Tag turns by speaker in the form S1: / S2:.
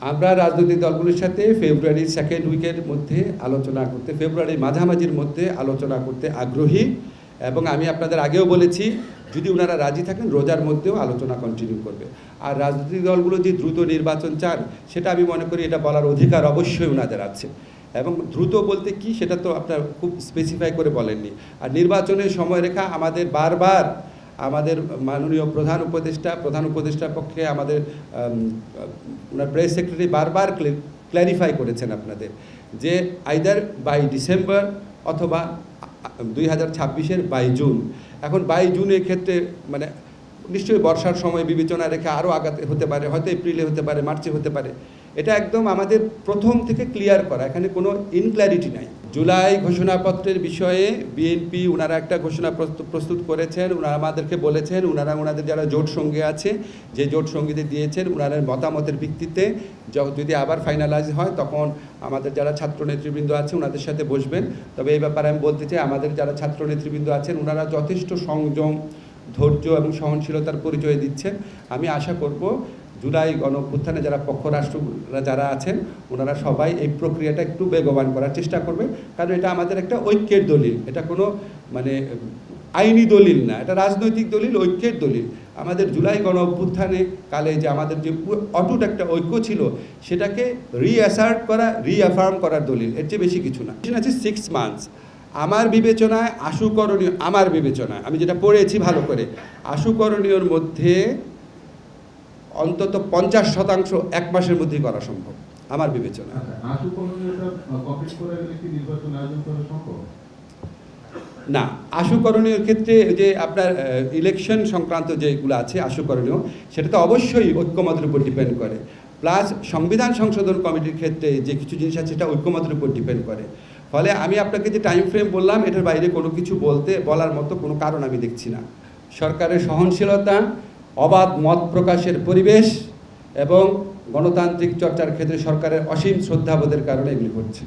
S1: আমরা রাজনৈতিক দলগুলোর সাথে ফেব্রুয়ারির সেকেন্ড উইকের মধ্যে আলোচনা করতে, ফেব্রুয়ারির মাঝামাঝির মধ্যে আলোচনা করতে আগ্রহী। এবং আমি আপনাদের আগেও বলেছি, যদি ওনারা রাজি থাকেন রোজার মধ্যেও আলোচনা কন্টিনিউ করবে। আর রাজনৈতিক দলগুলো যে দ্রুত নির্বাচন চান, সেটা আমি মনে করি এটা বলার অধিকার অবশ্যই ওনাদের আছে। এবং দ্রুত বলতে কি সেটা তো আপনার খুব স্পেসিফাই করে বলেননি। আর নির্বাচনের সময়রেখা আমাদের বারবার আমাদের মাননীয় প্রধান উপদেষ্টার পক্ষে আমাদের ওনার প্রেস সেক্রেটারি বারবার ক্ল্যারিফাই করেছেন আপনাদের, যে আইদার বাই ডিসেম্বর অথবা 2026-এর বাই জুন। এখন বাই জুনের ক্ষেত্রে মানে নিশ্চয়ই বর্ষার সময় বিবেচনা রেখে আরও আগাতে হতে পারে, হয়তো এপ্রিলে হতে পারে, মার্চে হতে পারে। এটা একদম আমাদের প্রথম থেকে ক্লিয়ার করা, এখানে কোনো ইনক্ল্যারিটি নাই। জুলাই ঘোষণাপত্রের বিষয়ে বিএনপি ওনারা একটা ঘোষণা প্রস্তুত করেছেন, ওনারা আমাদেরকে বলেছেন ওনাদের যারা জোট সঙ্গী আছে, যে জোট সঙ্গীদের দিয়েছেন ওনাদের মতামতের ভিত্তিতে যদি আবার ফাইনালাইজ হয় তখন আমাদের যারা ছাত্র নেতৃবৃন্দ আছে ওনাদের সাথে বসবেন। তবে এই ব্যাপারে আমি বলতে চাই, আমাদের যারা ছাত্র নেতৃবৃন্দ আছেন ওনারা যথেষ্ট সংযম, ধৈর্য এবং সহনশীলতার পরিচয় দিচ্ছেন। আমি আশা করব জুলাই গণঅভ্যুত্থানে যারা পক্ষরাষ্ট্ররা যারা আছেন ওনারা সবাই এই প্রক্রিয়াটা একটু বেগবান করার চেষ্টা করবেন, কারণ এটা আমাদের একটা ঐক্যের দলিল, এটা কোনো মানে আইনি দলিল না, এটা রাজনৈতিক দলিল, ঐক্যের দলিল। আমাদের জুলাই গণঅভ্যুত্থানে কালে যে আমাদের যে অটুট একটা ঐক্য ছিল সেটাকে রিঅ্যাসার্ট করা, রিঅ্যাফার্ম করার দলিল, এর চেয়ে বেশি কিছু না। আছে 6 মান্থস। আমার বিবেচনায় আশুকরণীয়, আমার বিবেচনায় আমি যেটা পড়েছি ভালো করে, আশুকরণীয়র মধ্যে অন্তত 50% 1 মাসের মধ্যেই করা সম্ভব আমার বিবেচনা। না, আশুকরণীয় ক্ষেত্রে যে আপনার ইলেকশন সংক্রান্ত যেগুলো আছে আশুকরণীয়, সেটা তো অবশ্যই ঐক্যমতের উপর ডিপেন্ড করে। প্লাস সংবিধান সংশোধন কমিটির ক্ষেত্রে যে কিছু জিনিস আছে সেটা ঐক্যমতের উপর ডিপেন্ড করে। ফলে আমি আপনাকে যে টাইম ফ্রেম বললাম এটার বাইরে কোনো কিছু বলার মতো কোনো কারণ আমি দেখছি না। সরকারের সহনশীলতা, অবাধ মত প্রকাশের পরিবেশ এবং গণতান্ত্রিক চর্চার ক্ষেত্রে সরকারের অসীম শ্রদ্ধাবোধের কারণে এগুলি ঘটছে।